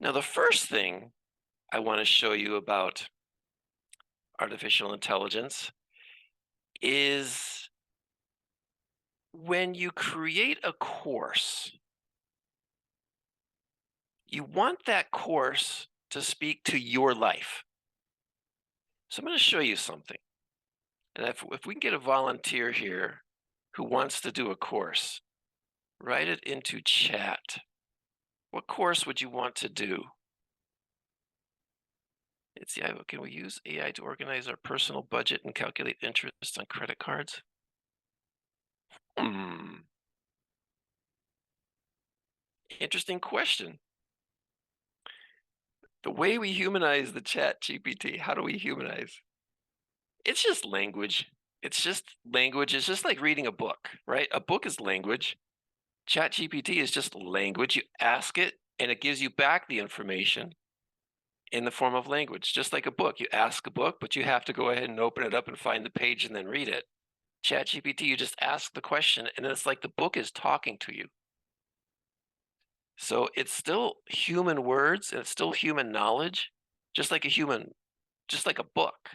Now, the first thing I want to show you about artificial intelligence is when you create a course, you want that course to speak to your life. So I'm going to show you something. And if we can get a volunteer here who wants to do a course, write it into chat. What course would you want to do? It's yeah, can we use AI to organize our personal budget and calculate interest on credit cards? Hmm. Interesting question. The way we humanize the chat GPT, how do we humanize? It's just language. It's just language. It's just like reading a book, right? A book is language. Chat GPT is just language. You ask it and it gives you back the information in the form of language, just like a book. You ask a book, but you have to go ahead and open it up and find the page and then read it. Chat GPT, you just ask the question and it's like the book is talking to you. So it's still human words and it's still human knowledge, just like just like a book.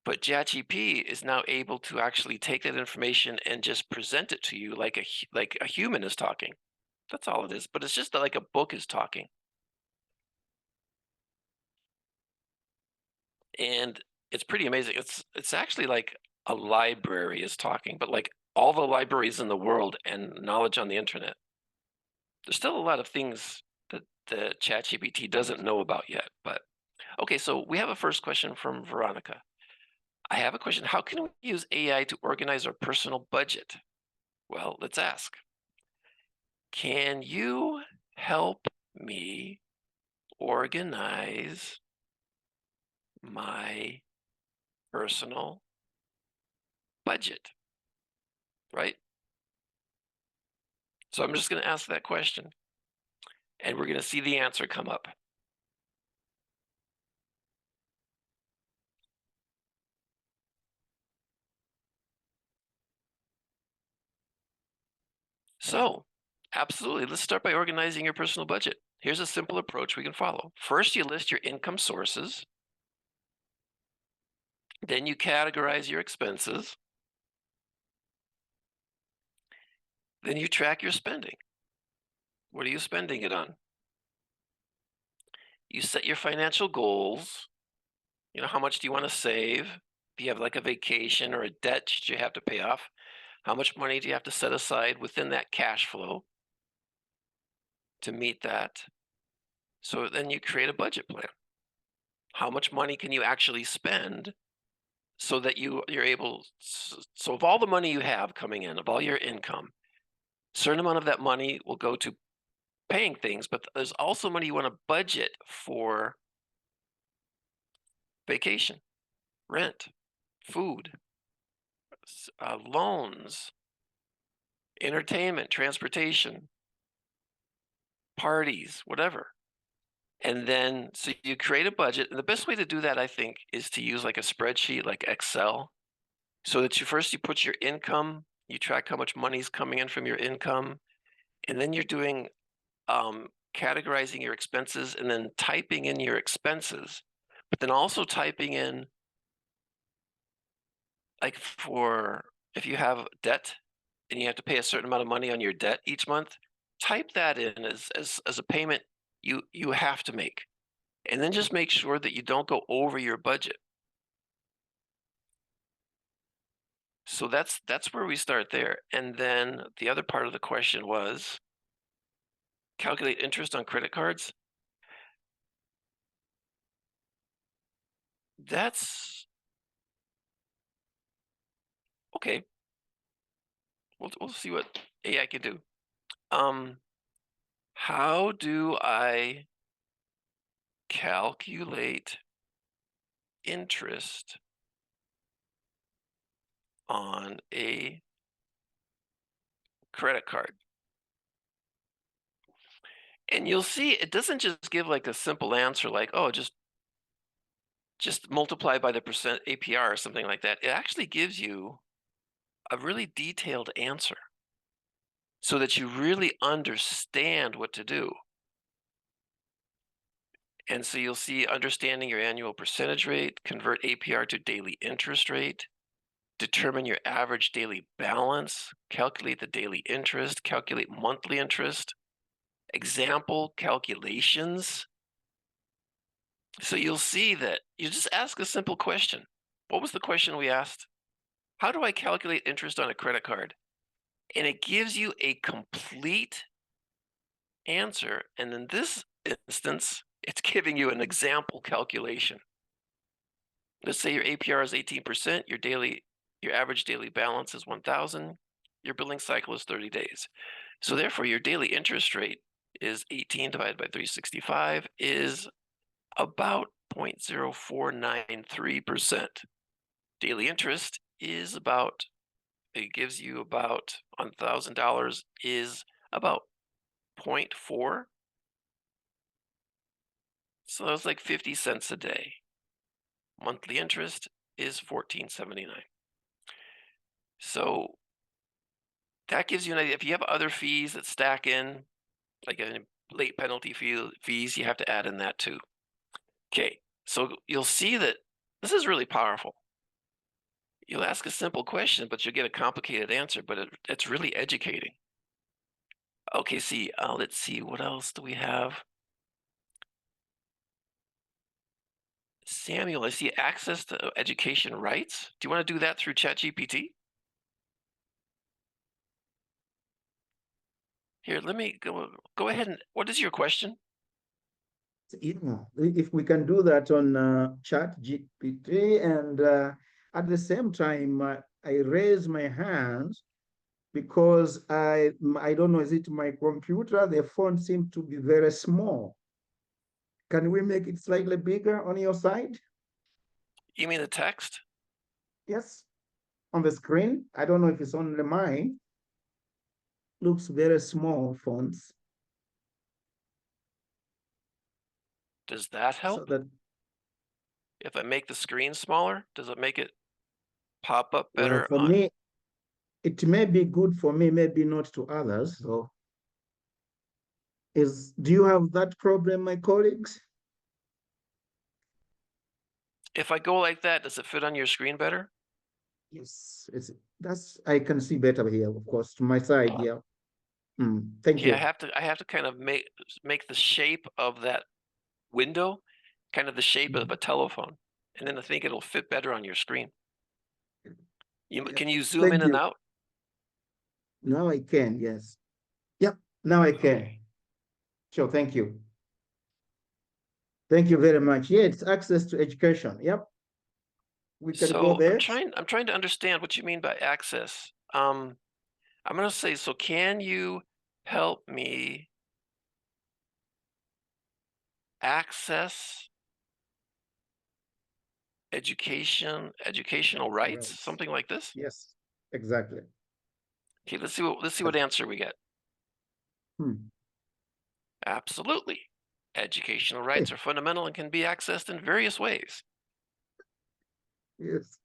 But ChatGPT is now able to actually take that information and just present it to you like like a human is talking. That's all it is. But it's just like a book is talking. And it's pretty amazing. It's actually like a library is talking, but like all the libraries in the world and knowledge on the internet. There's still a lot of things that the ChatGPT doesn't know about yet. But okay, so we have a first question from Veronica. I have a question. How can we use AI to organize our personal budget? Well, let's ask. Can you help me organize my personal budget? Right? So I'm just going to ask that question and we're going to see the answer come up. So, absolutely. Let's start by organizing your personal budget. Here's a simple approach we can follow. First, you list your income sources. Then you categorize your expenses. Then you track your spending. What are you spending it on? You set your financial goals. You know, how much do you want to save? If you have like a vacation or a debt that you have to pay off, how much money do you have to set aside within that cash flow to meet that? So then you create a budget plan. How much money can you actually spend so that you're able, so of all the money you have coming in, of all your income, a certain amount of that money will go to paying things, but there's also money you want to budget for vacation, rent, food, loans, entertainment, transportation, parties, whatever. And then, so you create a budget. And the best way to do that, I think, is to use like a spreadsheet, like Excel, so that you put your income, you track how much money is coming in from your income, and then you're doing categorizing your expenses and then typing in your expenses, but then also typing in like for if you have debt and you have to pay a certain amount of money on your debt each month, type that in as a payment you have to make. And then just make sure that you don't go over your budget. So that's where we start there. And then the other part of the question was calculate interest on credit cards. That's okay. We'll see what AI can do. Um, how do I calculate interest on a credit card? And you'll see it doesn't just give like a simple answer like, oh, just multiply by the percent APR or something like that. It actually gives you a really detailed answer so that you really understand what to do. And so you'll see understanding your annual percentage rate, convert APR to daily interest rate, determine your average daily balance, calculate the daily interest, calculate monthly interest, example calculations. So you'll see that you just ask a simple question. What was the question we asked? How do I calculate interest on a credit card? And it gives you a complete answer. And in this instance, it's giving you an example calculation. Let's say your APR is 18%, your average daily balance is 1,000, your billing cycle is 30 days. So therefore, your daily interest rate is 18 divided by 365 is about 0.0493%. Daily interest is about, it gives you about $1,000 is about 0.4. So that's like 50 cents a day. Monthly interest is $14.79. So that gives you an idea. If you have other fees that stack in, like a late penalty fees, you have to add in that too. Okay, so you'll see that this is really powerful. You'll ask a simple question, but you'll get a complicated answer, but it's really educating. Okay, let's see, what else do we have? Samuel, I see access to education rights. Do you want to do that through ChatGPT? Here, let me go ahead and, what is your question? If we can do that on ChatGPT, and at the same time, I raise my hand because I don't know, is it my computer? The font seems to be very small. Can we make it slightly bigger on your side? You mean the text? Yes, on the screen. I don't know if it's only mine. Looks very small fonts. Does that So help? that, If I make the screen smaller, does it make it pop up well, better for on? me, it may be good for me, maybe not to others. So do you have that problem, my colleagues? If I go like that, does it fit on your screen better? Yes, I can see better here, of course, to my side, yeah. Thank Okay, you. I have to kind of make the shape of that window kind of the shape of a Mhm. telephone, and then I think it'll fit better on your screen. Yeah. Can you zoom in Thank and you. out? Now I can, yes. Yep, now I can. Okay. Sure, thank you. Thank you very much. Yeah, it's access to education. Yep, we can go So there. I'm trying to understand what you mean by access. I'm going to say, so can you help me access educational rights, Right. something like this? Yes, exactly. Okay, let's see what That's- answer we get. hmm. Absolutely. Educational rights Hey, are fundamental and can be accessed in various ways. yes.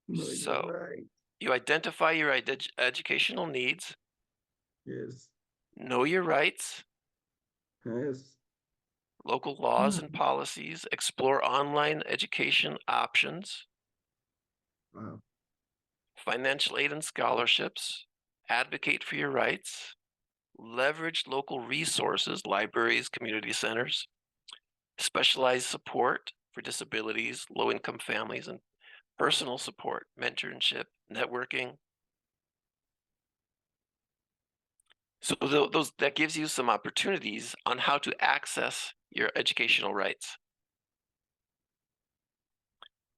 No, you're So right. you identify your educational needs, Yes. know your rights, Yes. local laws and Hmm. policies, explore online education options, Wow. financial aid and scholarships, advocate for your rights, leverage local resources, libraries, community centers, specialized support for disabilities, low income families, and personal support, mentorship, networking. So those that gives you some opportunities on how to access your educational rights.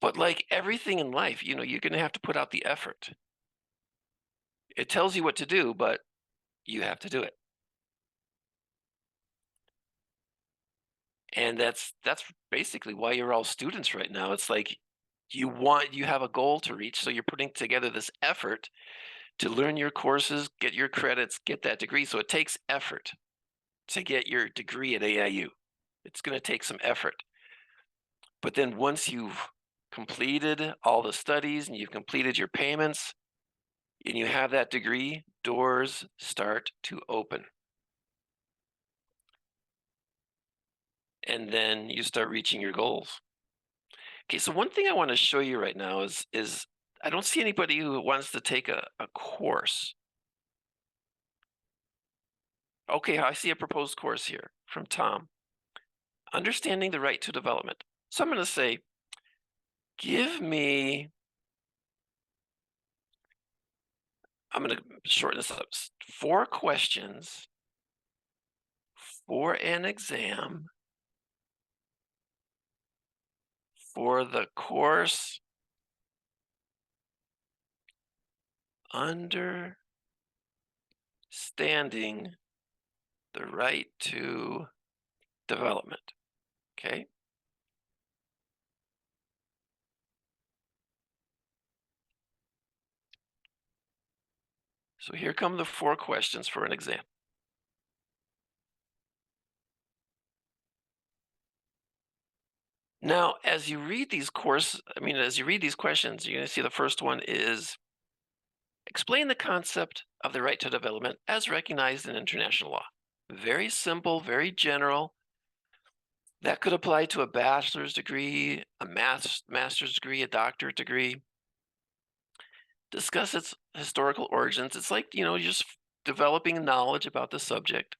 But like everything in life, you're going to have to put out the effort. It tells you what to do, but you have to do it. And that's basically why you're all students right now. It's like you have a goal to reach, so you're putting together this effort to learn your courses, get your credits, get that degree. So it takes effort to get your degree at AIU. It's going to take some effort. But then once you've completed all the studies and you've completed your payments and you have that degree, doors start to open. and then you start reaching your goals. Okay, so one thing I want to show you right now is I don't see anybody who wants to take a course. Okay, I see a proposed course here from Tom. Understanding the right to development. So I'm going to say, give me, I'm going to shorten this up, 4 questions for an exam for the course Understanding the Right to Development. Okay. So here come the 4 questions for an exam. Now, as you read these as you read these questions, you're going to see the first one is explain the concept of the right to development as recognized in international law. Very simple, very general. That could apply to a bachelor's degree, a master's degree, a doctorate degree. Discuss its historical origins. It's like, just developing knowledge about the subject.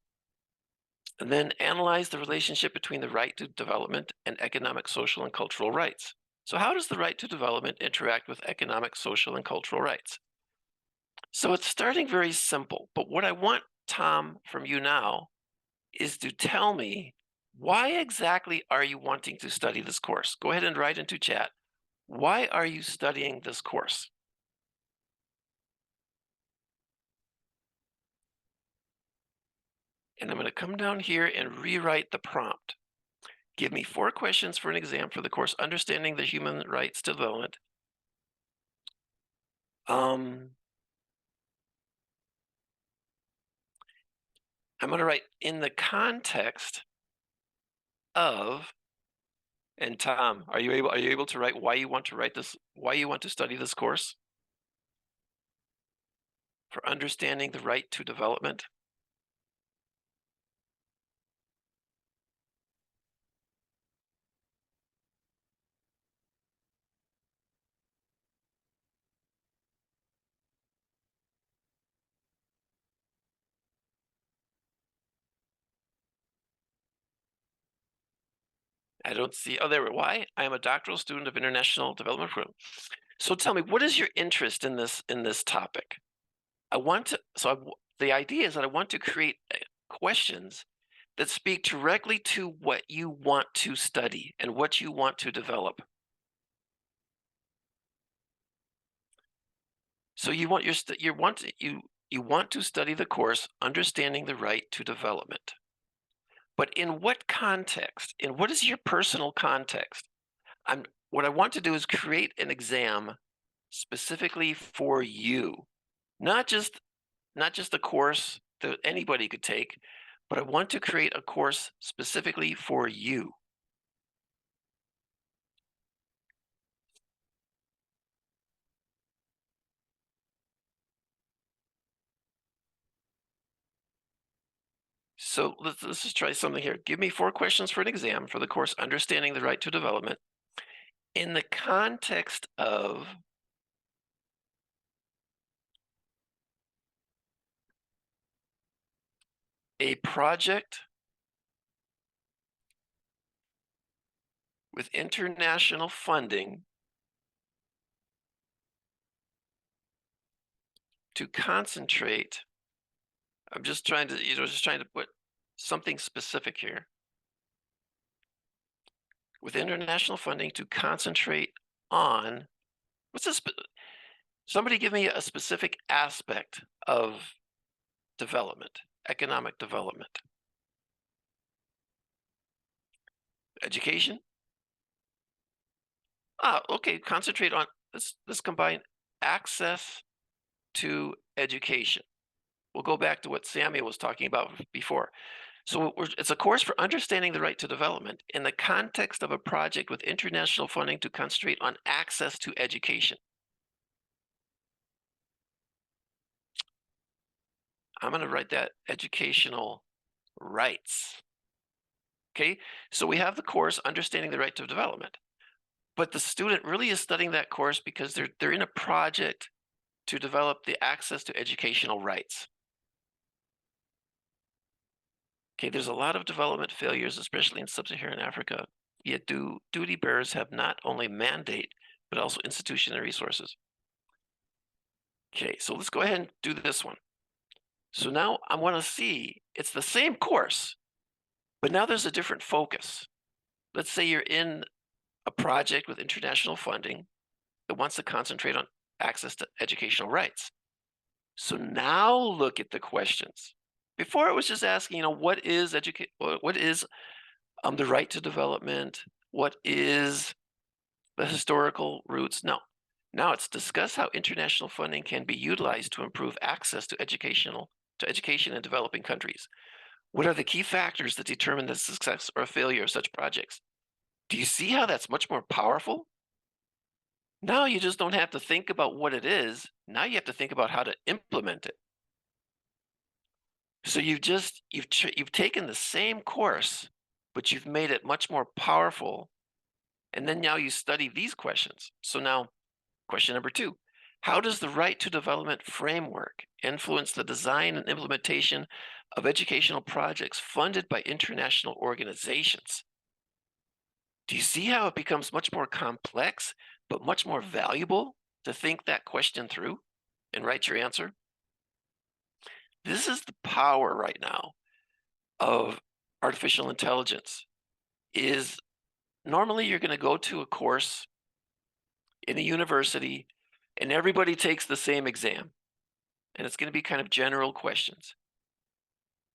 And then analyze the relationship between the right to development and economic, social, and cultural rights. So, how does the right to development interact with economic, social, and cultural rights? So, it's starting very simple. But what I want, Tom, from you now is to tell me why exactly are you wanting to study this course? Go ahead and write into chat. Why are you studying this course? And I'm going to come down here and rewrite the prompt. Give me 4 questions for an exam for the course Understanding the Human Rights to Development. I'm going to write in the context of, and Tom, are you able to write why you want to write this, why you want to study this course for understanding the right to development? I don't see. Oh, there. Why? I am a doctoral student of international development program. So tell me, what is your interest in this topic? I want to. The idea is that I want to create questions that speak directly to what you want to study and what you want to develop. So you want you want to study the course Understanding the Right to Development. But in what context? In what is your personal context? What I want to do is create an exam specifically for you. Not just a course that anybody could take, but I want to create a course specifically for you. So let's just try something here. Give me 4 questions for an exam for the course Understanding the Right to Development in the context of a project with international funding to concentrate. I'm just trying to put something specific here. With international funding to concentrate on what's this? Somebody give me a specific aspect of development, economic development. Education? Okay, concentrate on let's combine access to education. We'll go back to what Samuel was talking about before. So it's a course for understanding the right to development in the context of a project with international funding to concentrate on access to education. I'm going to write that educational rights. Okay, so we have the course Understanding the Right to Development, but the student really is studying that course because they're in a project to develop the access to educational rights. Okay, there's a lot of development failures, especially in sub-Saharan Africa. Yet duty bearers have not only mandate, but also institution and resources. Okay, so let's go ahead and do this one. So now I want to see, it's the same course, but now there's a different focus. Let's say you're in a project with international funding that wants to concentrate on access to educational rights. So now look at the questions. Before it was just asking, what is the right to development? What is the historical roots? No. Now it's discuss how international funding can be utilized to improve access to education in developing countries. What are the key factors that determine the success or failure of such projects? Do you see how that's much more powerful? Now you just don't have to think about what it is. Now you have to think about how to implement it. So you've taken the same course, but you've made it much more powerful. And then now you study these questions. So now question number 2, how does the right to development framework influence the design and implementation of educational projects funded by international organizations? Do you see how it becomes much more complex, but much more valuable to think that question through and write your answer? This is the power right now of artificial intelligence. Is normally you're going to go to a course in a university and everybody takes the same exam, and it's going to be kind of general questions.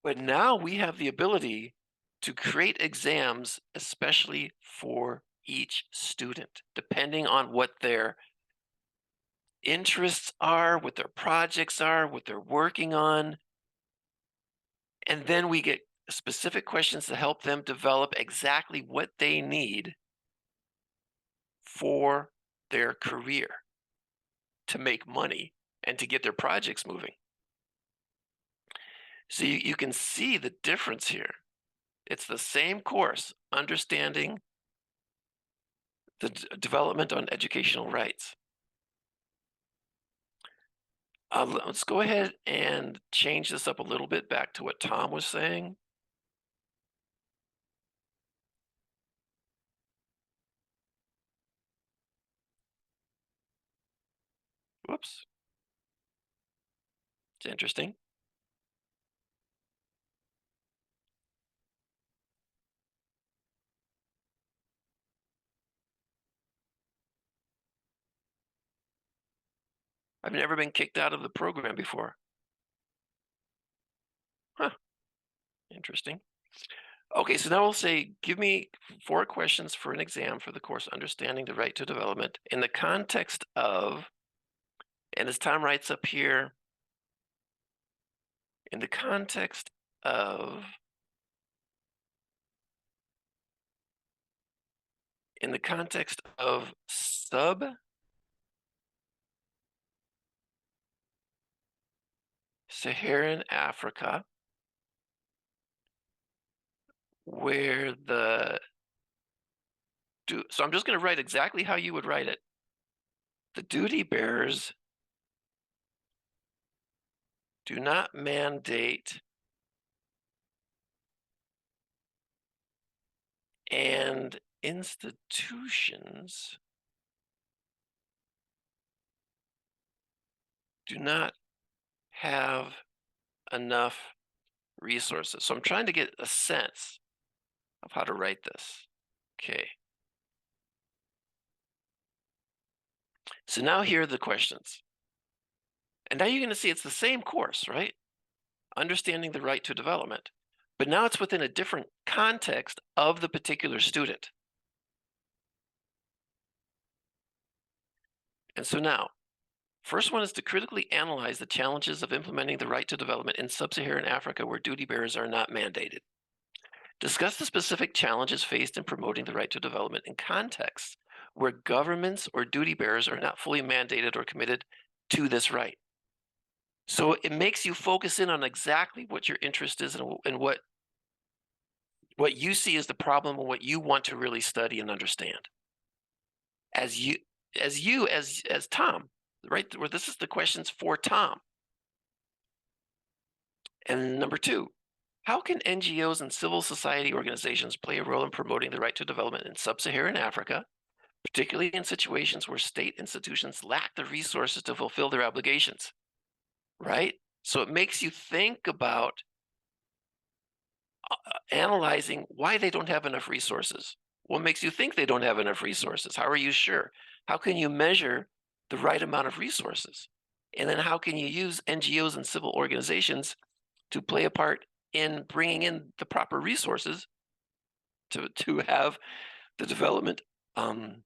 But now we have the ability to create exams, especially for each student, depending on what their interests are, what their projects are, what they're working on. And then we get specific questions to help them develop exactly what they need for their career to make money and to get their projects moving. So you can see the difference here. It's the same course, understanding the development on educational rights. Let's go ahead and change this up a little bit back to what Tom was saying. Whoops, it's interesting. I've never been kicked out of the program before. Huh, interesting. Okay, so now we'll say, give me 4 questions for an exam for the course Understanding the Right to Development in the context of, and as Tom writes up here, in the context of, sub-Saharan Africa, where so I'm just going to write exactly how you would write it. The duty bearers do not mandate and institutions do not have enough resources. So I'm trying to get a sense of how to write this. Okay. So now here are the questions. And now you're going to see it's the same course, right? Understanding the right to development. But now it's within a different context of the particular student. And so now, first one is to critically analyze the challenges of implementing the right to development in sub-Saharan Africa where duty bearers are not mandated. Discuss the specific challenges faced in promoting the right to development in contexts where governments or duty bearers are not fully mandated or committed to this right. So it makes you focus in on exactly what your interest is and what what you see as the problem and what you want to really study and understand as as Tom, right? Where this is the questions for Tom. And number two, how can NGOs and civil society organizations play a role in promoting the right to development in sub-Saharan Africa, particularly in situations where state institutions lack the resources to fulfill their obligations, right? So it makes you think about analyzing why they don't have enough resources. What makes you think they don't have enough resources? How are you sure? How can you measure the right amount of resources? And then how can you use NGOs and civil organizations to play a part in bringing in the proper resources to have the development um,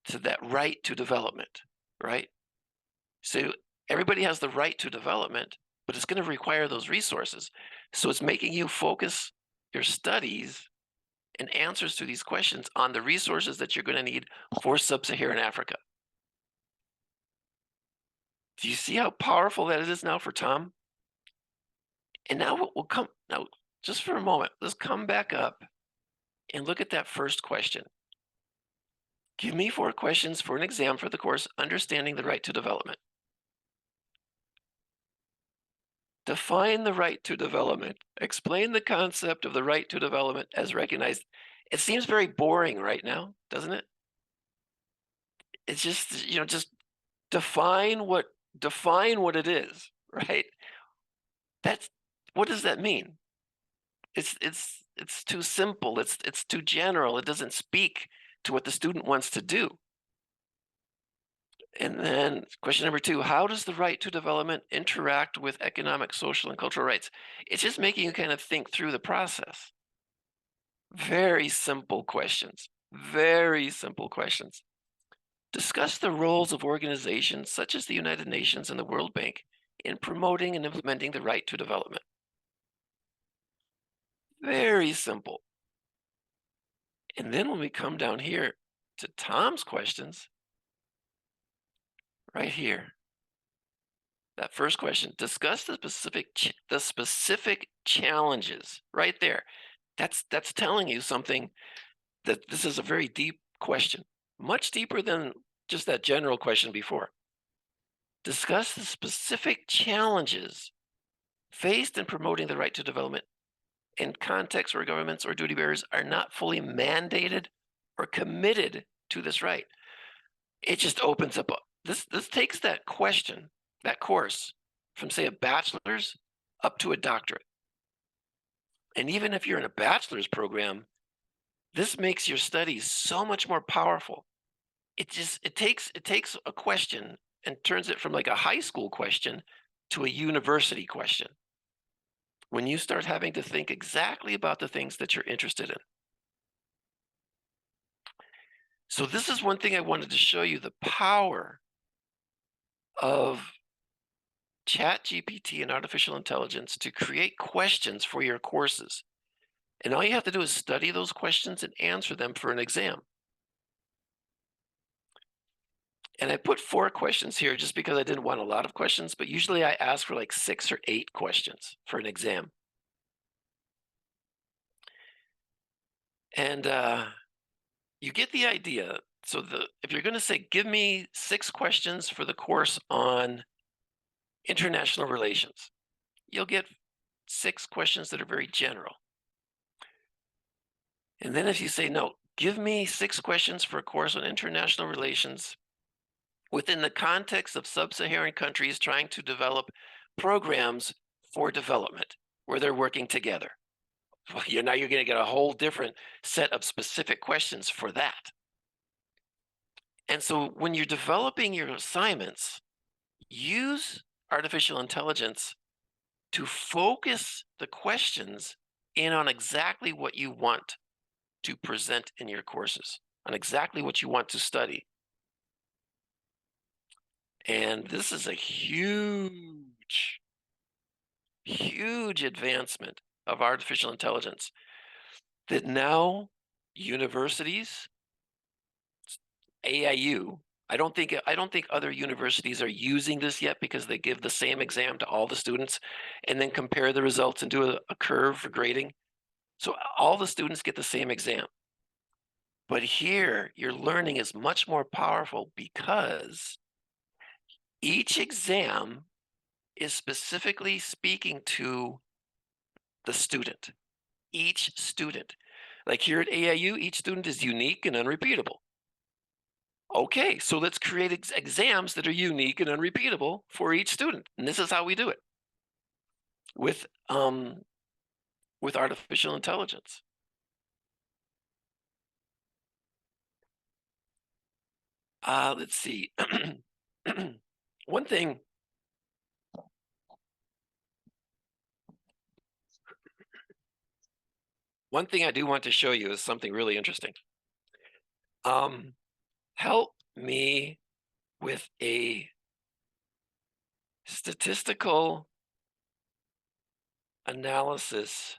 to that right to development, right? So everybody has the right to development, but it's going to require those resources. So it's making you focus your studies and answers to these questions on the resources that you're going to need for sub-Saharan Africa. Do you see how powerful that is now for Tom? And now we'll come now just for a moment. Let's come back up and look at that first question. Give me 4 questions for an exam for the course Understanding the Right to Development. Define the right to development. Explain the concept of the right to development as recognized. It seems very boring right now, doesn't it? It's just, just define what it is, right? That's what does that mean? It's too simple. It's too general. It doesn't speak to what the student wants to do. And then question number 2, how does the right to development interact with economic, social, and cultural rights? It's just making you kind of think through the process. Very simple questions. Very simple questions. Discuss the roles of organizations such as the United Nations and the World Bank in promoting and implementing the right to development. Very simple. And then when we come down here to Tom's questions, right here, that first question, discuss the specific challenges right there. That's telling you something that this is a very deep question, much deeper than just that general question before. Discuss the specific challenges faced in promoting the right to development in contexts where governments or duty bearers are not fully mandated or committed to this right. It just opens up this takes that question, that course, from say a bachelor's up to a doctorate. And even if you're in a bachelor's program, this makes your studies so much more powerful. It takes a question and turns it from like a high school question to a university question. When you start having to think exactly about the things that you're interested in. So this is one thing I wanted to show you, the power of ChatGPT and artificial intelligence to create questions for your courses. And all you have to do is study those questions and answer them for an exam. And I put 4 questions here just because I didn't want a lot of questions, but usually I ask for like 6 or 8 questions for an exam. And you get the idea. So if you're going to say, give me 6 questions for the course on international relations, you'll get 6 questions that are very general. And then if you say, no, give me 6 questions for a course on international relations within the context of sub-Saharan countries trying to develop programs for development where they're working together. Well, now you're going to get a whole different set of specific questions for that. And so when you're developing your assignments, use artificial intelligence to focus the questions in on exactly what you want to present in your courses, on exactly what you want to study. And this is a huge, huge advancement of artificial intelligence that now universities, AIU, I don't think other universities are using this yet because they give the same exam to all the students and then compare the results and do a curve for grading. So all the students get the same exam. But here, your learning is much more powerful because each exam is specifically speaking to the student, each student. Like here at AIU, each student is unique and unrepeatable. Okay, so let's create exams that are unique and unrepeatable for each student. And this is how we do it with artificial intelligence. Let's see. One thing I do want to show you is something really interesting. Help me with a statistical analysis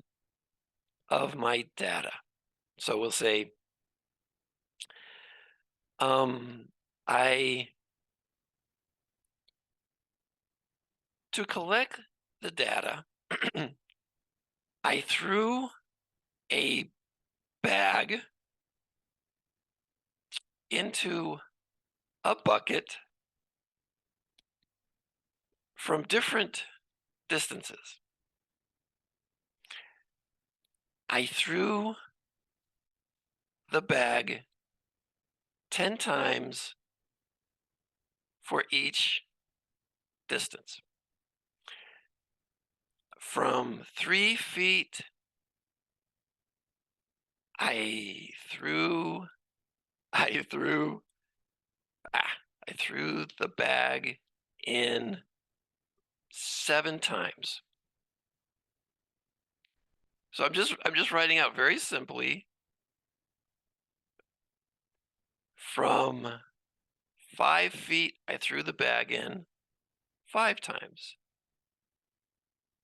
of my data. So we'll say, I to collect the data, I threw a bag into a bucket from different distances. I threw the bag 10 times for each distance. From 3 feet, I threw I threw I threw the bag in 7 times. So I'm just writing out very simply from 5 feet, I threw the bag in 5 times.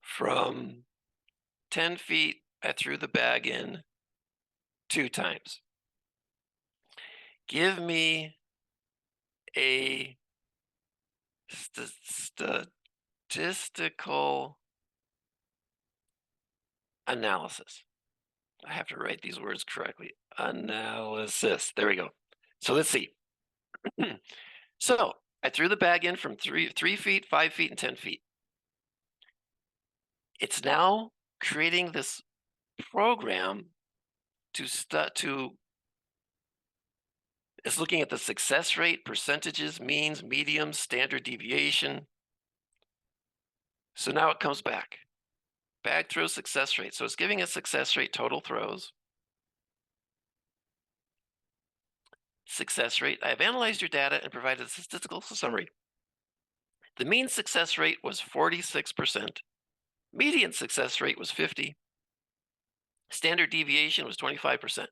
From 10 feet, I threw the bag in 2 times. Give me a statistical analysis. I have to write these words correctly. Analysis. There we go. So let's see. So I threw the bag in from 3 feet, 5 feet, and 10 feet. It's now creating this program to it's looking at the success rate, percentages, means, mediums, standard deviation. So now it comes back. Bag throw success rate. So it's giving a success rate, total throws. Success rate. I have analyzed your data and provided a statistical summary. The mean success rate was 46%. Median success rate was 50. Standard deviation was 25%.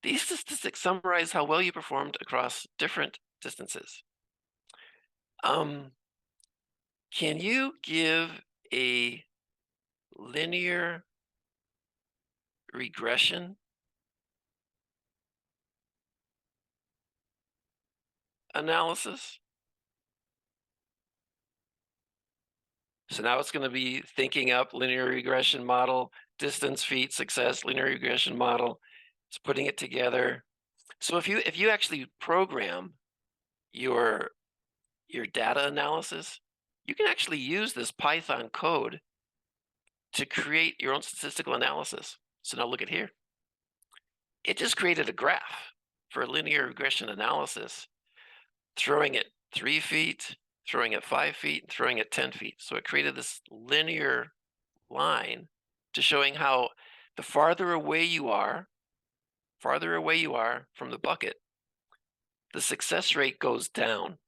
These statistics summarize how well you performed across different distances. Can you give a linear regression analysis? So now it's going to be thinking up linear regression model, distance, feet, success, linear regression model. It's putting it together. So if you actually program your data analysis, you can actually use this Python code to create your own statistical analysis. So now look at here. It just created a graph for linear regression analysis, throwing it 3 feet, throwing it 5 feet, and throwing it 10 feet. So it created this linear line to showing how the farther away you are from the bucket, the success rate goes down.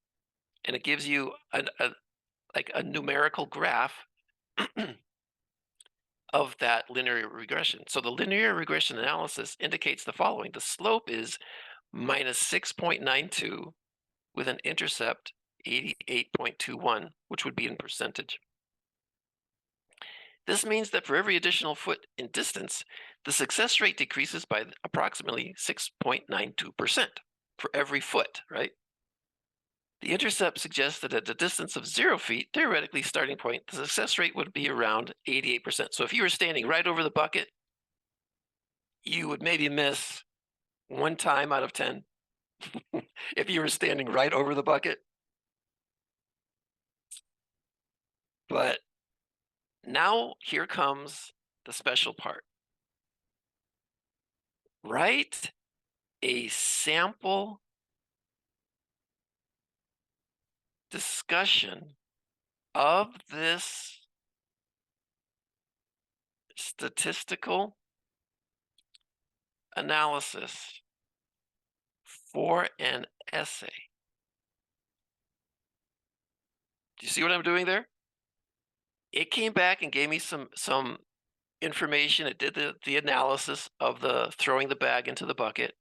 And it gives you like a numerical graph of that linear regression. So the linear regression analysis indicates the following. The slope is minus 6.92 with an intercept 88.21, which would be in percentage. This means that for every additional foot in distance, the success rate decreases by approximately 6.92% for every foot, right? The intercept suggests that at a distance of 0 feet, theoretically starting point, the success rate would be around 88%. So if you were standing right over the bucket, you would maybe miss 1 time out of 10 if you were standing right over the bucket. But now here comes the special part. Write a sample discussion of this statistical analysis for an essay. Do you see what I'm doing there? It came back and gave me some information. It did the analysis of the throwing the bag into the bucket.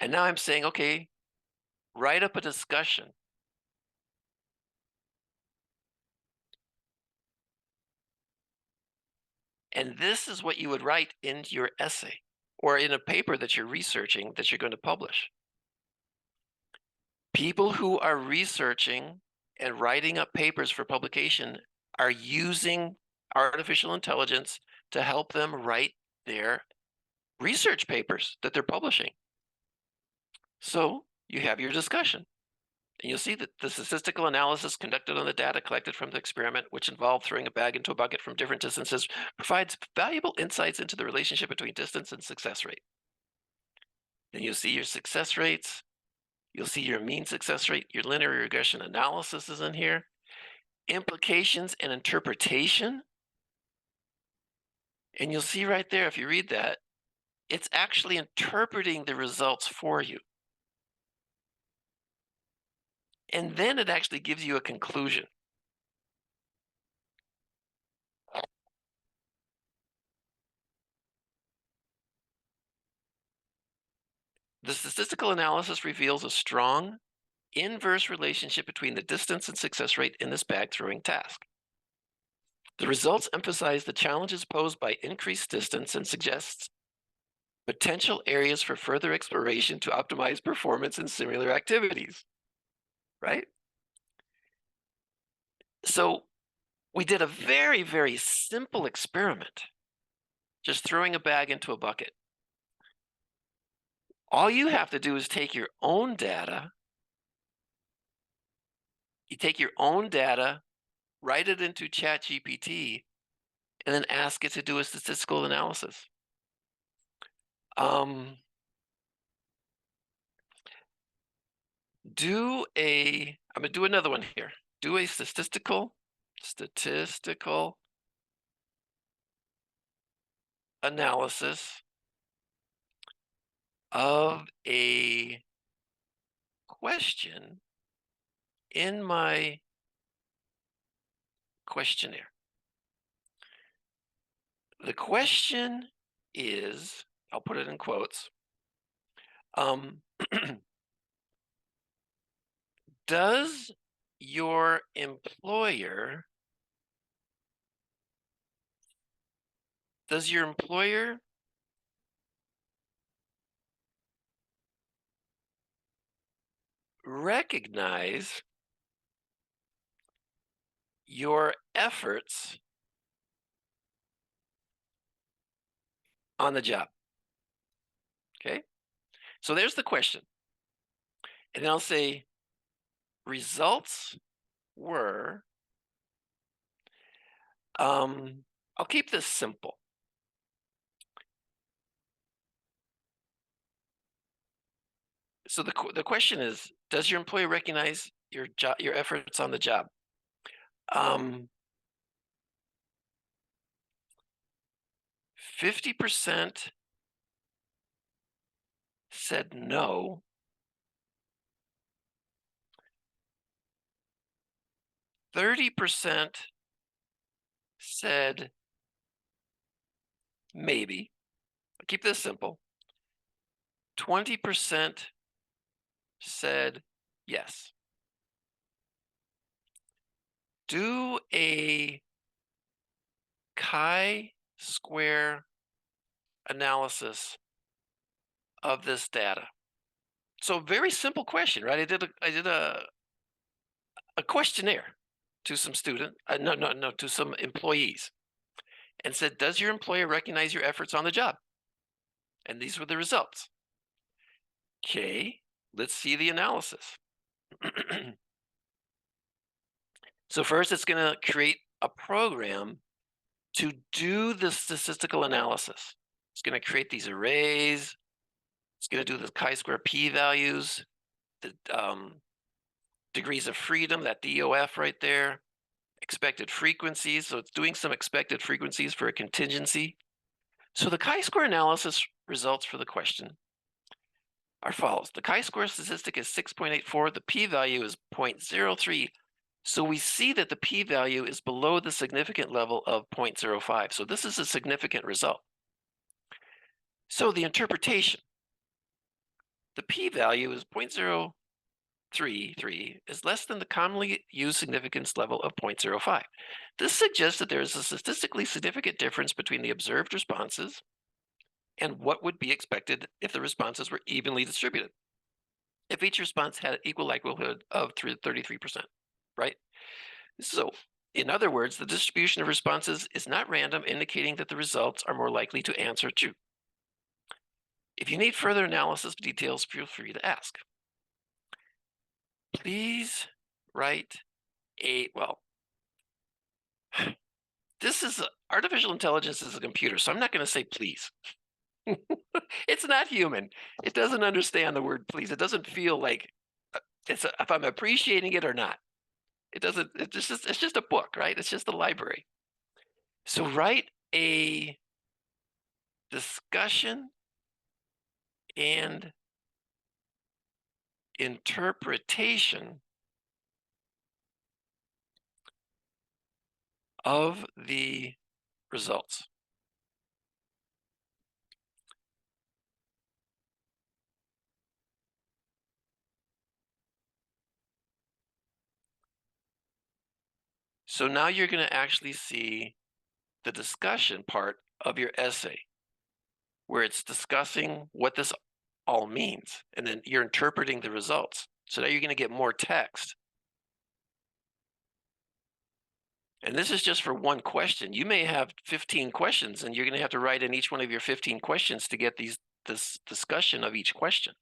And now I'm saying, okay, write up a discussion. And this is what you would write into your essay or in a paper that you're researching that you're going to publish. People who are researching and writing up papers for publication are using artificial intelligence to help them write their research papers that they're publishing. So you have your discussion. And you'll see that the statistical analysis conducted on the data collected from the experiment, which involved throwing a bag into a bucket from different distances, provides valuable insights into the relationship between distance and success rate. Then you'll see your success rates. You'll see your mean success rate. Your linear regression analysis is in here. Implications and interpretation. And you'll see right there, if you read that, it's actually interpreting the results for you. And then it actually gives you a conclusion. The statistical analysis reveals a strong inverse relationship between the distance and success rate in this bag throwing task. The results emphasize the challenges posed by increased distance and suggests potential areas for further exploration to optimize performance in similar activities, right? So we did a very, very simple experiment, just throwing a bag into a bucket. All you have to do is take your own data. You take your own data, write it into ChatGPT, and then ask it to do a statistical analysis. I'm gonna do another one here. Do a statistical analysis of a question in my questionnaire. The question is, I'll put it in quotes, um, does your employer recognize your efforts on the job? Okay, so there's the question. And then I'll say results were, I'll keep this simple. So the question is, does your employer recognize your efforts on the job? 50% said no. 30% said maybe. I'll keep this simple. 20% said yes. Do a chi-square analysis of this data. So very simple question, right? I did a questionnaire to some no, to some employees and said, does your employer recognize your efforts on the job? And these were the results. Okay, let's see the analysis. So first, it's going to create a program to do the statistical analysis. It's going to create these arrays. It's going to do the chi-square p-values, the degrees of freedom, that DOF right there, expected frequencies. So it's doing some expected frequencies for a contingency. So the chi-square analysis results for the question are follows. The chi-square statistic is 6.84. The p-value is 0.03. So we see that the p-value is below the significant level of 0.05. So this is a significant result. So the interpretation, the p-value is 0.033 is less than the commonly used significance level of 0.05. This suggests that there is a statistically significant difference between the observed responses and what would be expected if the responses were evenly distributed. If each response had equal likelihood of 33%, right? So, in other words, the distribution of responses is not random, indicating that the results are more likely to answer true. If you need further analysis details, feel free to ask. Please write well, this is artificial intelligence is a computer, so I'm not going to say please. It's not human. It doesn't understand the word please. It doesn't feel like if I'm appreciating it or not. It doesn't, it's just a book, right? It's just a library. So write a discussion and interpretation of the results. So now you're going to actually see the discussion part of your essay, where it's discussing what this all means, and then you're interpreting the results. So now you're going to get more text. And this is just for one question. You may have 15 questions, and you're going to have to write in each one of your 15 questions to get this discussion of each question.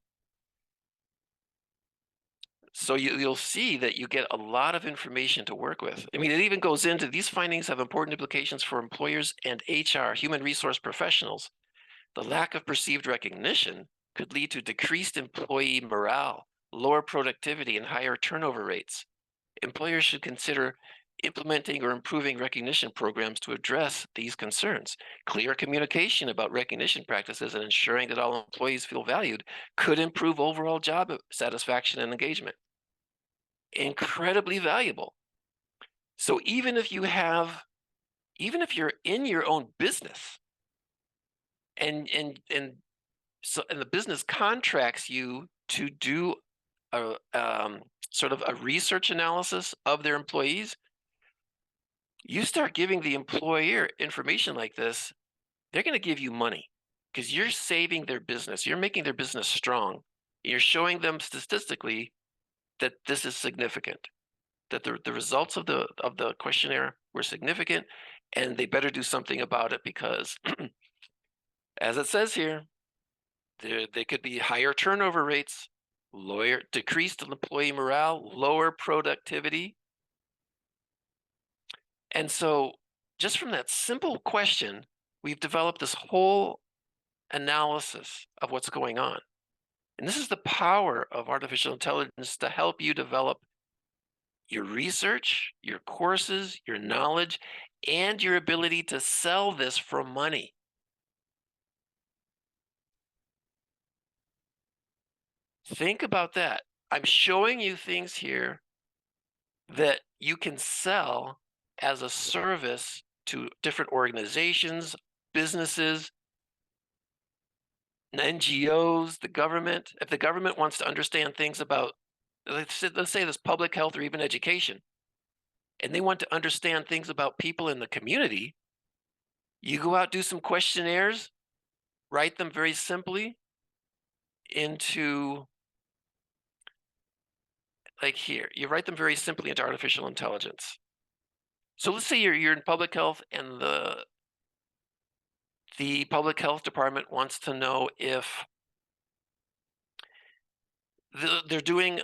So you'll see that you get a lot of information to work with. I mean, it even goes into these findings have important implications for employers and HR, human resource professionals. The lack of perceived recognition could lead to decreased employee morale, lower productivity, and higher turnover rates. Employers should consider implementing or improving recognition programs to address these concerns. Clear communication about recognition practices and ensuring that all employees feel valued could improve overall job satisfaction and engagement. Incredibly valuable. So even if you're in your own business and the business contracts you to do a sort of a research analysis of their employees, you start giving the employer information like this, they're going to give you money because you're saving their business. You're making their business strong. You're showing them statistically that this is significant, that the results of the questionnaire were significant, and they better do something about it because, as it says here, they could be higher turnover rates, decreased employee morale, lower productivity. And so just from that simple question, we've developed this whole analysis of what's going on. And this is the power of artificial intelligence to help you develop your research, your courses, your knowledge, and your ability to sell this for money. Think about that. I'm showing you things here that you can sell as a service to different organizations, businesses, NGOs, the government. If the government wants to understand things about, let's say this public health or even education, and they want to understand things about people in the community, you go out, do some questionnaires, write them very simply into like here, you write them very simply into artificial intelligence. So let's say you're in public health and the public health department wants to know if they're doing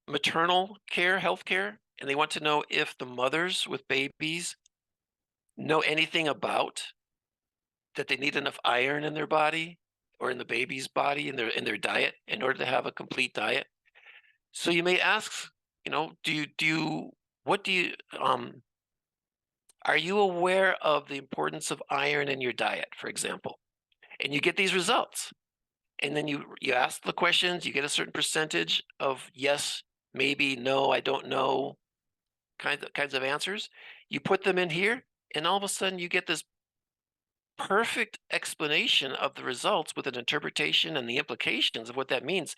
maternal care, health care, and they want to know if the mothers with babies know anything about that they need enough iron in their body or in the baby's body in their diet in order to have a complete diet. So you may ask, what do you are you aware of the importance of iron in your diet, for example? And you get these results. And then you ask the questions, you get a certain percentage of yes, maybe, no, I don't know, kinds of answers. You put them in here, and all of a sudden you get this perfect explanation of the results with an interpretation and the implications of what that means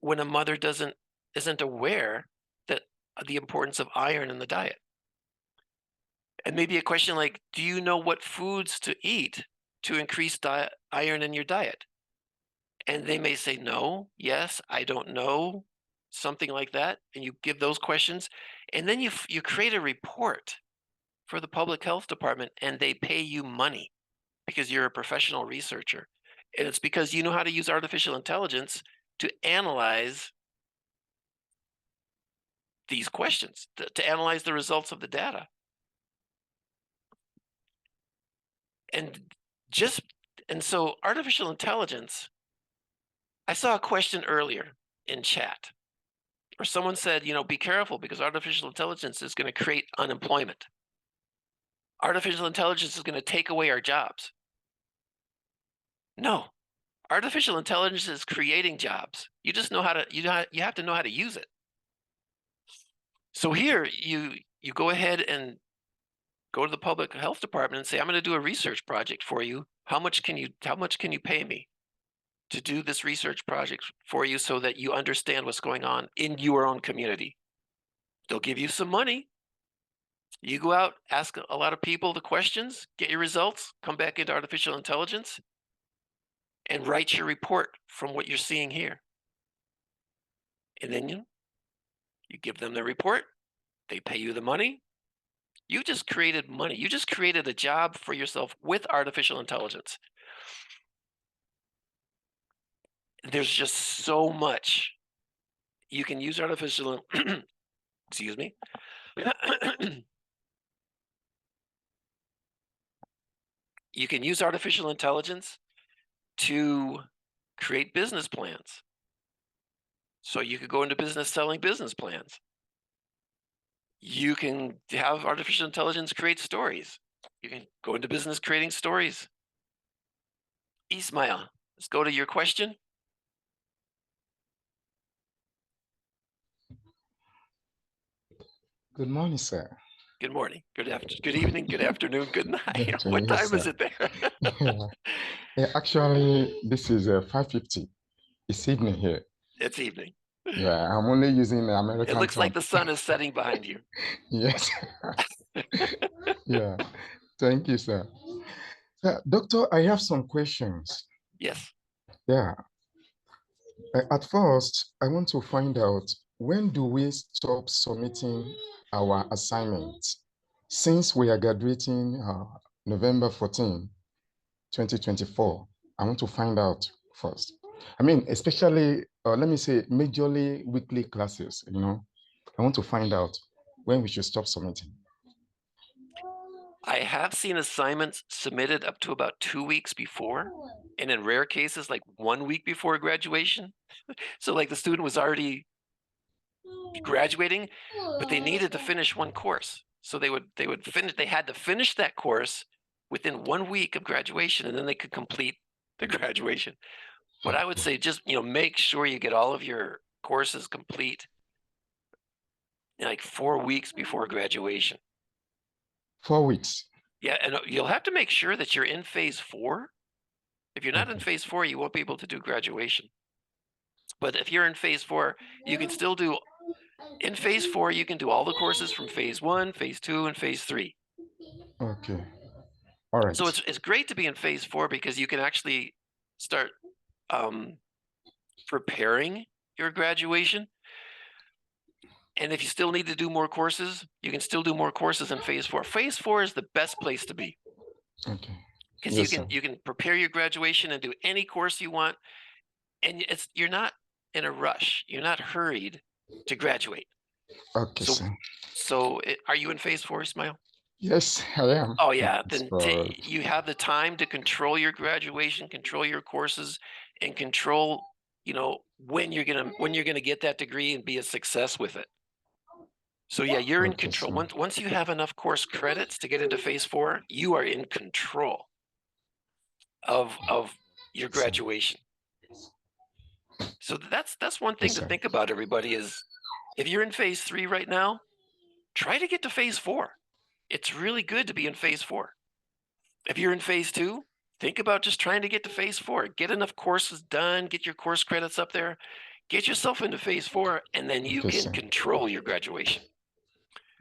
when a mother isn't aware that the importance of iron in the diet. And maybe a question like, do you know what foods to eat to increase iron in your diet? And they may say no, yes, I don't know, something like that. And you give those questions, and then you create a report for the public health department, and they pay you money because you're a professional researcher. And it's because you know how to use artificial intelligence to analyze these questions, to analyze the results of the data. And just and so artificial intelligence, I saw a question earlier in chat where someone said, be careful because artificial intelligence is going to create unemployment. Artificial intelligence is going to take away our jobs. No, artificial intelligence is creating jobs. You just know how to you have to know how to use it. So here you go ahead and go to the public health department and say, I'm going to do a research project for you. How much can you pay me to do this research project for you so that you understand what's going on in your own community? They'll give you some money. You go out, ask a lot of people the questions, get your results, come back into artificial intelligence, and write your report from what you're seeing here. And then you give them the report, they pay you the money. You just created money. You just created a job for yourself with artificial intelligence. There's just so much you can use artificial excuse me. You can use artificial intelligence to create business plans. So you could go into business selling business plans. You can have artificial intelligence create stories. You can go into business creating stories. Ismail, let's go to your question. Good morning, sir. Good morning, good evening, good afternoon, good Good night. What afternoon, yes, time is sir. it there? Yeah. Yeah, actually, this is 5:50. It's evening here. It's evening. Yeah, I'm only using the It American looks like time. the sun is setting behind you. Yes. Yeah. Thank you, sir. Doctor, I have some questions. Yes. Yeah. At first, I want to find out when do we stop submitting our assignments? Since we are graduating November 14, 2024, I want to find out first. I mean, especially, let me say, majorly weekly classes, I want to find out when we should stop submitting. I have seen assignments submitted up to about 2 weeks before, and in rare cases, like 1 week before graduation. So, like, the student was already graduating, but they needed to finish one course. So they had to finish that course within 1 week of graduation, and then they could complete the graduation. But I would say just, make sure you get all of your courses complete like 4 weeks before graduation. 4 weeks. Yeah, and you'll have to make sure that you're in phase 4. If you're not in Okay. phase 4, you won't be able to do graduation. But if you're in phase 4, you can still do in phase 4, you can do all the courses from phase 1, phase 2, and phase 3. Okay. All So right. it's great to be in phase 4 because you can actually start preparing your graduation. And if you still need to do more courses, you can still do more courses in phase 4. Phase 4 is the best place to be Okay. because Yes, sir. you can prepare your graduation and do any course you want, and you're not in a rush. You're not hurried to graduate. Okay, So sir. are you in phase 4, Ismail? Yes, I am. Oh yeah, It's then for you have the time to control your graduation, control your courses, and control, when you're gonna get that degree and be a success with it. So yeah, you're in okay, control. sir. Once you have enough course credits to get into phase 4, you are in control of your Sir. graduation. So that's one thing Yes, to sir. think about, everybody, is if you're in phase 3 right now, try to get to phase 4. It's really good to be in phase 4. If you're in phase 2, think about just trying to get to phase 4. Get enough courses done, get your course credits up there, get yourself into phase 4, and then you Okay, can sir. control your graduation.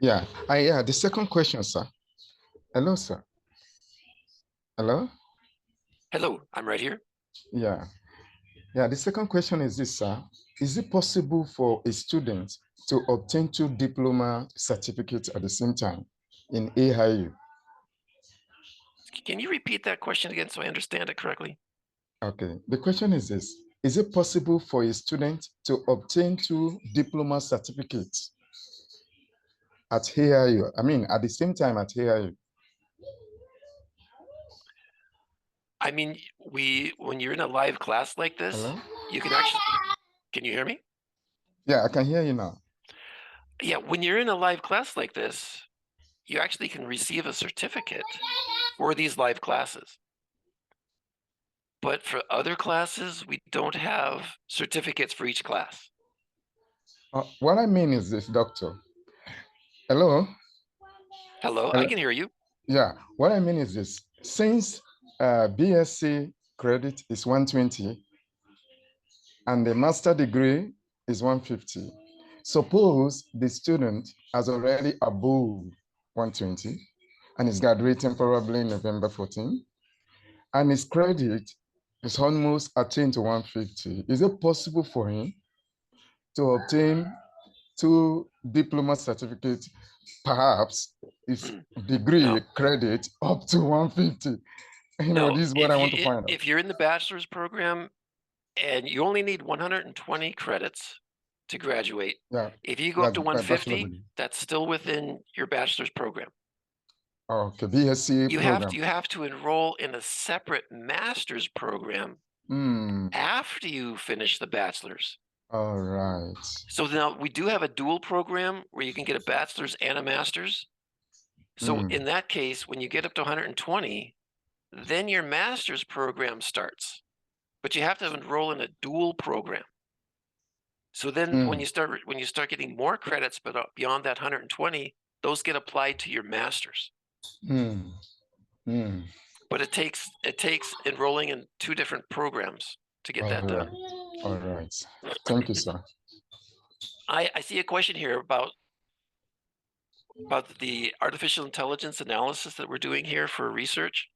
Yeah. The second question, sir. Hello, sir. Hello? Hello, I'm right here. Yeah. Yeah. The second question is this, sir. Is it possible for a student to obtain 2 diploma certificates at the same time in AIU? Can you repeat that question again so I understand it correctly? Okay. The question is this. Is it possible for a student to obtain 2 diploma certificates at AIU? I mean, at the same time at AIU? I mean, when you're in a live class like this, Hello? you can actually, can you hear me? Yeah, I can hear you now. Yeah, when you're in a live class like this, you actually can receive a certificate for these live classes. But for other classes, we don't have certificates for each class. What I mean is this, doctor. Hello? Hello, I Hello? can hear you. Yeah, what I mean is this. Since BSc credit is 120 and the master degree is 150, suppose the student has already above 120 and is graduating probably November 14, and his credit is almost attained to 150. Is it possible for him to obtain 2 diploma certificates, perhaps his degree No, credit up to 150? no. This is what I want to find out. If you're in the bachelor's program and you only need 120 credits to graduate, Yeah, if you go up that's to my bachelor 150, degree. that's still within your bachelor's program. Okay, BSc program. You have to enroll in a separate master's program after you finish the bachelor's. All right. So now we do have a dual program where you can get a bachelor's and a master's. So in that case, when you get up to 120, then your master's program starts. But you have to enroll in a dual program. So then when you start getting more credits but beyond that 120, those get applied to your master's. But it takes enrolling in 2 different programs to get All that right. done. All right. Thank you, sir. I see a question here about the artificial intelligence analysis that we're doing here for research.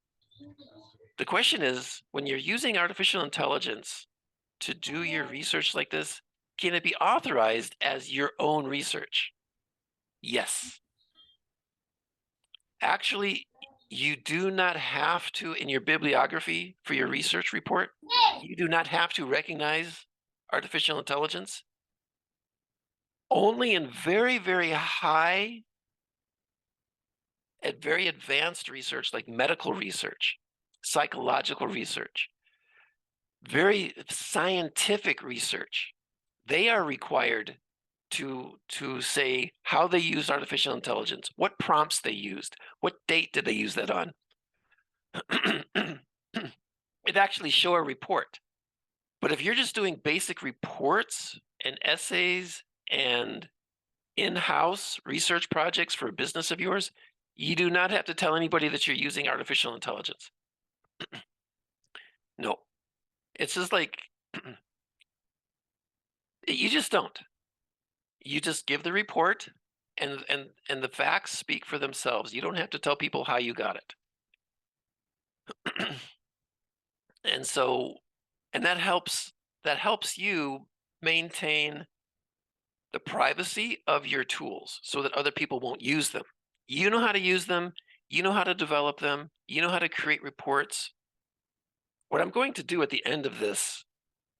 The question is, when you're using artificial intelligence to do your research like this, can it be authorized as your own research? Yes. Actually, you do not have to, in your bibliography for your research report, you do not have to recognize artificial intelligence. Only in very, very high and very advanced research, like medical research, psychological research, very scientific research, they are required to say how they use artificial intelligence, what prompts they used, what date did they use that on. It actually show a report. But if you're just doing basic reports and essays and in-house research projects for a business of yours, you do not have to tell anybody that you're using artificial intelligence. No, it's just like you just don't. You just give the report, and the facts speak for themselves. You don't have to tell people how you got it. And so, and that helps you maintain the privacy of your tools so that other people won't use them. You know how to use them. You know how to develop them. You know how to create reports. What I'm going to do at the end of this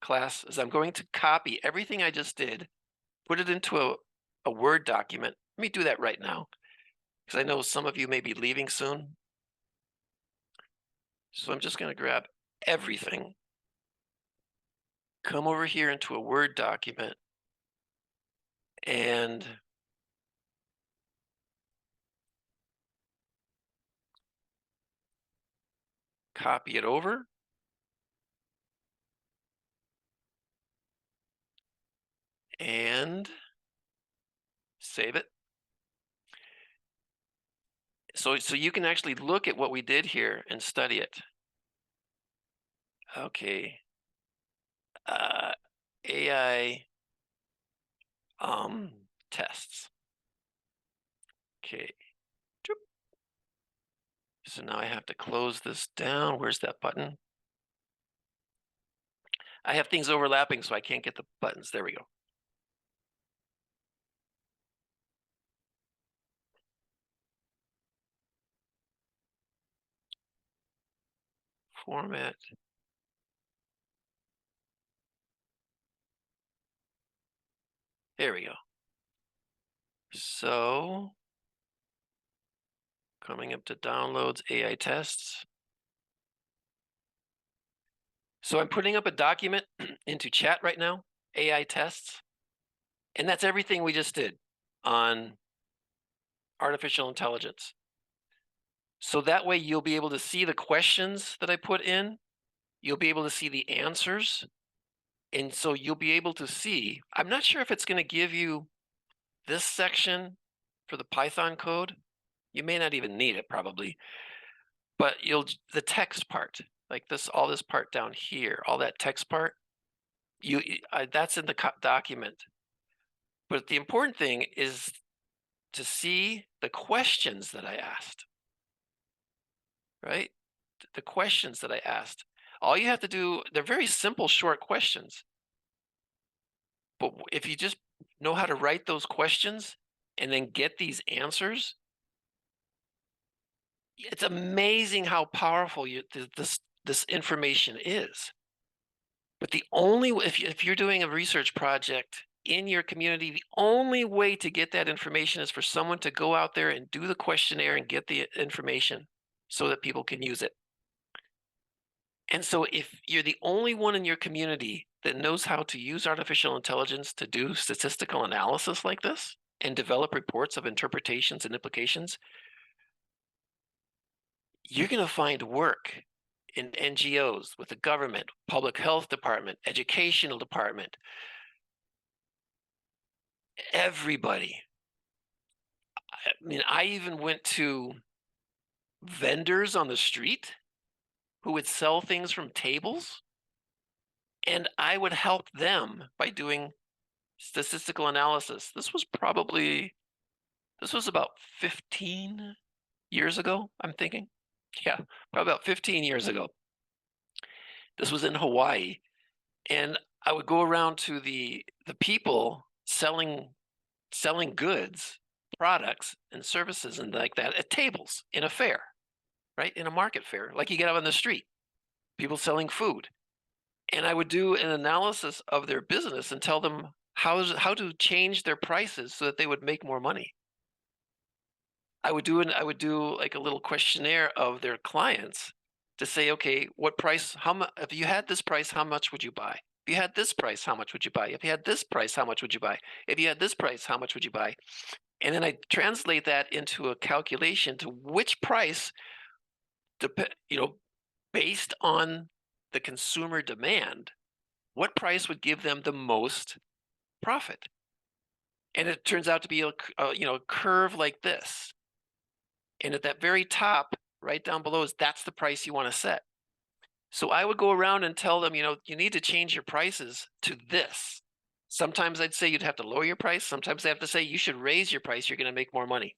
class is I'm going to copy everything I just did, put it into a Word document. Let me do that right now, because I know some of you may be leaving soon. So I'm just going to grab everything, come over here into a Word document, and copy it over. And save it. So you can actually look at what we did here and study it. Okay. AI tests. Okay. So now I have to close this down. Where's that button? I have things overlapping, so I can't get the buttons. There we go. Format. There we go. So coming up to downloads, AI tests. So I'm putting up a document into chat right now, AI tests. And that's everything we just did on artificial intelligence. So that way you'll be able to see the questions that I put in. You'll be able to see the answers. And so you'll be able to see, I'm not sure if it's going to give you this section for the Python code. You may not even need it probably, but the text part, like this, all this part down here, all that text part, that's in the document. But the important thing is to see the questions that I asked, right? The questions that I asked. All you have to do, they're very simple, short questions. But if you just know how to write those questions and then get these answers, it's amazing how powerful this information is. But the only if you're doing a research project in your community, the only way to get that information is for someone to go out there and do the questionnaire and get the information so that people can use it. And so if you're the only one in your community that knows how to use artificial intelligence to do statistical analysis like this and develop reports of interpretations and implications, you're going to find work in NGOs, with the government, public health department, educational department, everybody. I mean, I even went to vendors on the street who would sell things from tables, and I would help them by doing statistical analysis. This was about 15 years ago, I'm thinking. Yeah, probably about 15 years ago. This was in Hawaii. And I would go around to the people selling goods, products, and services and like that at tables in a fair, right? In a market fair, like you get out on the street, people selling food. And I would do an analysis of their business and tell them how to change their prices so that they would make more money. I would do like a little questionnaire of their clients to say, okay, what price, how much, if you had this price, how much would you buy? If you had this price, how much would you buy? If you had this price, how much would you buy? If you had this price, how much would you buy? And then I translate that into a calculation to which price, based on the consumer demand, what price would give them the most profit? And it turns out to be a curve like this. And at that very top, right down below, that's the price you want to set. So I would go around and tell them, you need to change your prices to this. Sometimes I'd say you'd have to lower your price. Sometimes I have to say you should raise your price. You're going to make more money.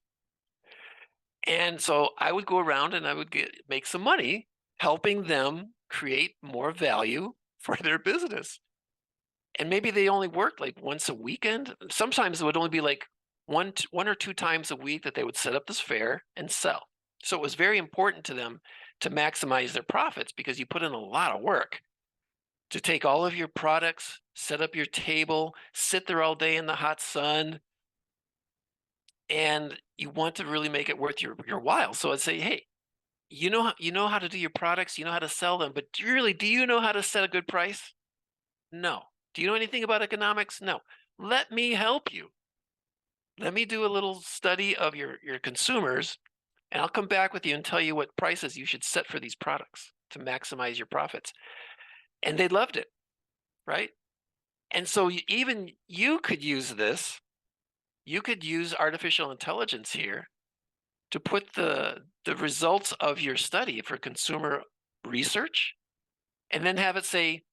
And so I would go around and I would make some money helping them create more value for their business. And maybe they only worked like once a weekend. Sometimes it would only be like one or two times a week that they would set up this fair and sell. So it was very important to them to maximize their profits because you put in a lot of work to take all of your products, set up your table, sit there all day in the hot sun, and you want to really make it worth your while. So I'd say, hey, you know how to do your products, you know how to sell them, but do you know how to set a good price? No. Do you know anything about economics? No. Let me help you. Let me do a little study of your consumers, and I'll come back with you and tell you what prices you should set for these products to maximize your profits. And they loved it, right? And so even you could use this. You could use artificial intelligence here to put the results of your study for consumer research and then have it say,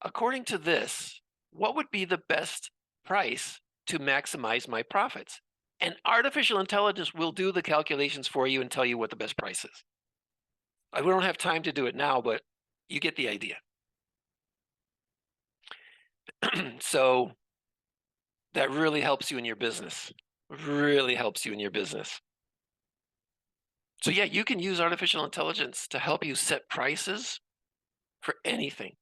according to this, what would be the best price to maximize my profits? And artificial intelligence will do the calculations for you and tell you what the best price is. We don't have time to do it now, but you get the idea. So that really helps you in your business. Really helps you in your business. So yeah, you can use artificial intelligence to help you set prices for anything.